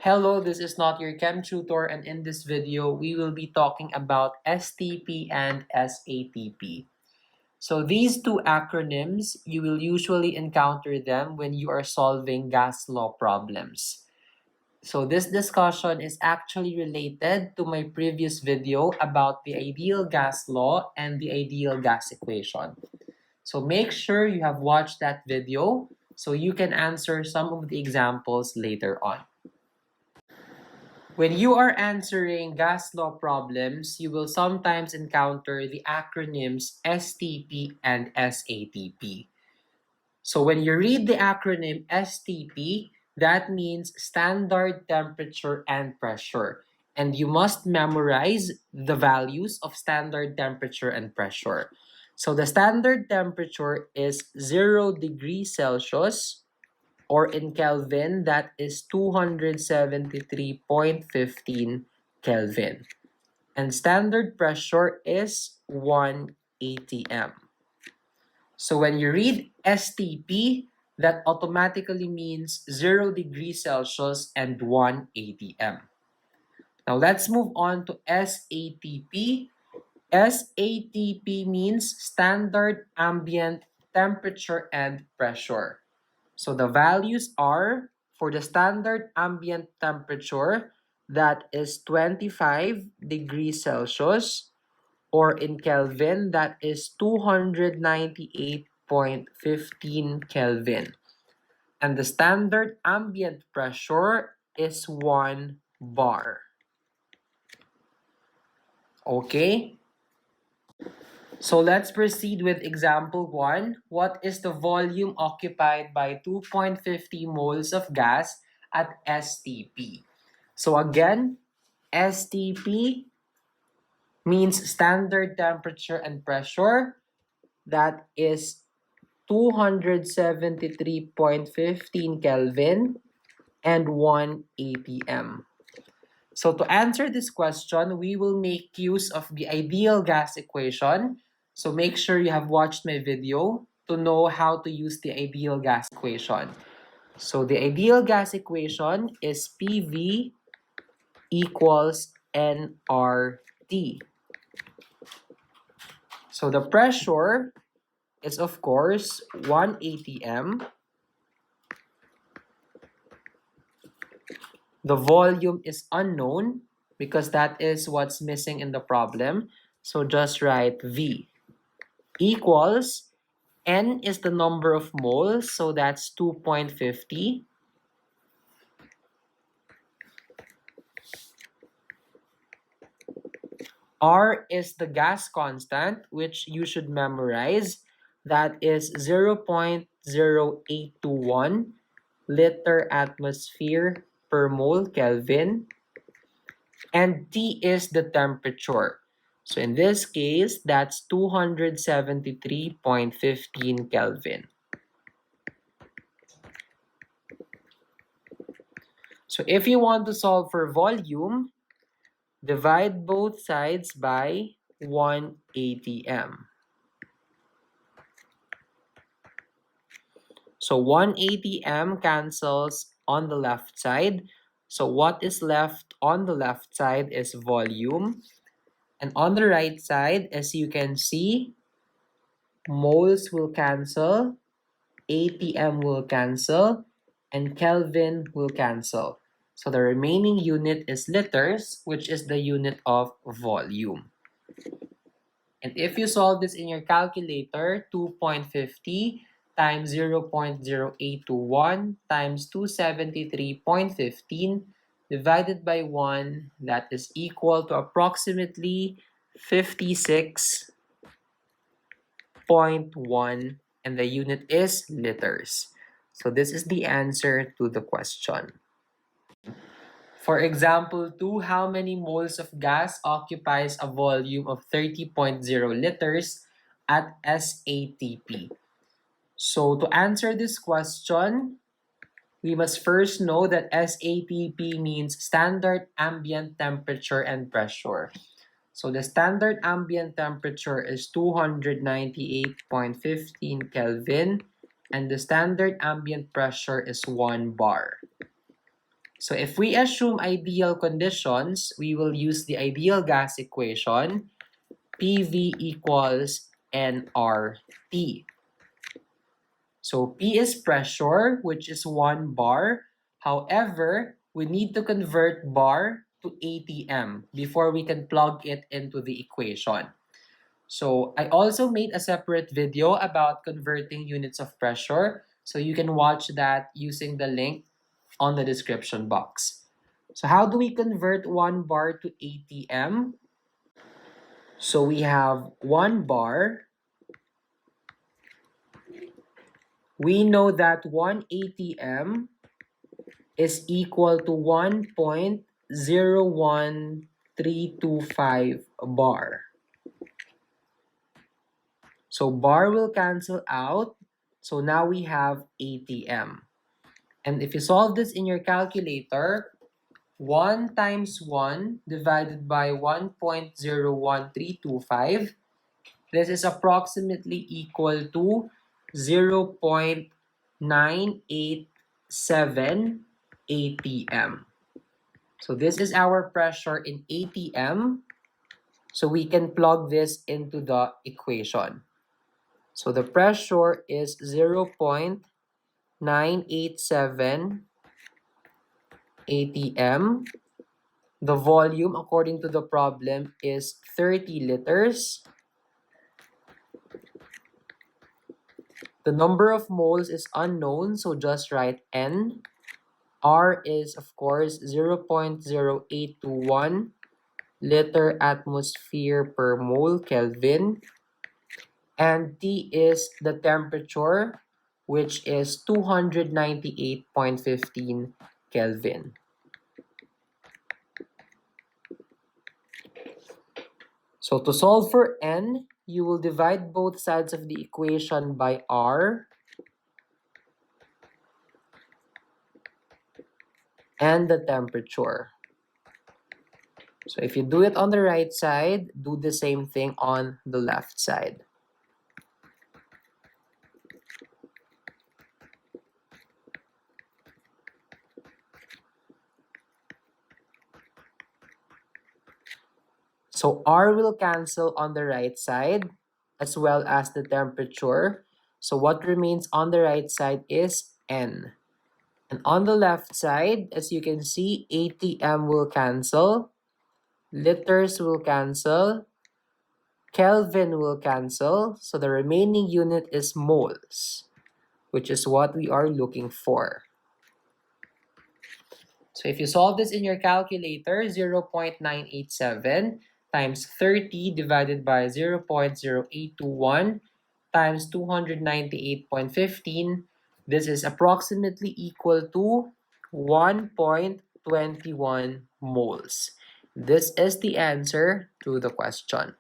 Hello, this is not your chem tutor, and in this video, we will be talking about STP and SATP. So these two acronyms, you will usually encounter them when you are solving gas law problems. So this discussion is actually related to my previous video about the ideal gas law and the ideal gas equation. So make sure you have watched that video so you can answer some of the examples later on. When you are answering gas law problems, you will sometimes encounter the acronyms STP and SATP. So when you read the acronym STP, that means standard temperature and pressure. And you must memorize the values of standard temperature and pressure. So the standard temperature is 0 degrees Celsius, or in Kelvin, that is 273.15 Kelvin. And standard pressure is 1 atm. So when you read STP, that automatically means 0 degrees Celsius and 1 atm. Now let's move on to SATP. SATP means standard ambient temperature and pressure. So the values are, for the standard ambient temperature, that is 25 degrees Celsius, or in Kelvin, that is 298.15 Kelvin. And the standard ambient pressure is 1 bar. Okay? So let's proceed with example 1. What is the volume occupied by 2.50 moles of gas at STP? So again, STP means standard temperature and pressure. That is 273.15 Kelvin and 1 atm. So to answer this question, we will make use of the ideal gas equation. So make sure you have watched my video to know how to use the ideal gas equation. So the ideal gas equation is PV equals nRT. So the pressure is, of course, 1 atm. The volume is unknown because that is what's missing in the problem. So just write V equals, N is the number of moles, so that's 2.50. R is the gas constant, which you should memorize. That is 0.0821 liter atmosphere per mole Kelvin. And T is the temperature. So in this case, that's 273.15 Kelvin. So if you want to solve for volume, divide both sides by 1 atm. So 1 atm cancels on the left side. So what is left on the left side is volume. And on the right side, as you can see, moles will cancel, atm will cancel, and Kelvin will cancel. So the remaining unit is liters, which is the unit of volume. And if you solve this in your calculator, 2.50 times 0.0821 times 273.15 divided by 1, that is equal to approximately 56.1, and the unit is liters. So this is the answer to the question. For example 2, how many moles of gas occupies a volume of 30.0 liters at SATP? So to answer this question, we must first know that SATP means standard ambient temperature and pressure. So the standard ambient temperature is 298.15 Kelvin, and the standard ambient pressure is 1 bar. So if we assume ideal conditions, we will use the ideal gas equation, PV equals nRT. So P is pressure, which is 1 bar. However, we need to convert bar to ATM before we can plug it into the equation. So I also made a separate video about converting units of pressure. So you can watch that using the link on the description box. So how do we convert 1 bar to ATM? So we have 1 bar. We know that 1 ATM is equal to 1.01325 bar. So bar will cancel out. So now we have ATM. And if you solve this in your calculator, 1 times 1 divided by 1.01325, this is approximately equal to 0.987 ATM. So this is our pressure in ATM. So we can plug this into the equation. So the pressure is 0.987 ATM. The volume, according to the problem, is 30 liters. The number of moles is unknown, so just write N. R is, of course, 0.0821 liter atmosphere per mole Kelvin. And T is the temperature, which is 298.15 Kelvin. So to solve for N, you will divide both sides of the equation by R and the temperature. So if you do it on the right side, do the same thing on the left side. So R will cancel on the right side as well as the temperature. So what remains on the right side is N. And on the left side, as you can see, ATM will cancel, liters will cancel, Kelvin will cancel. So the remaining unit is moles, which is what we are looking for. So if you solve this in your calculator, 0.987 times 30 divided by 0.0821 times 298.15, this is approximately equal to 1.21 moles. This is the answer to the question.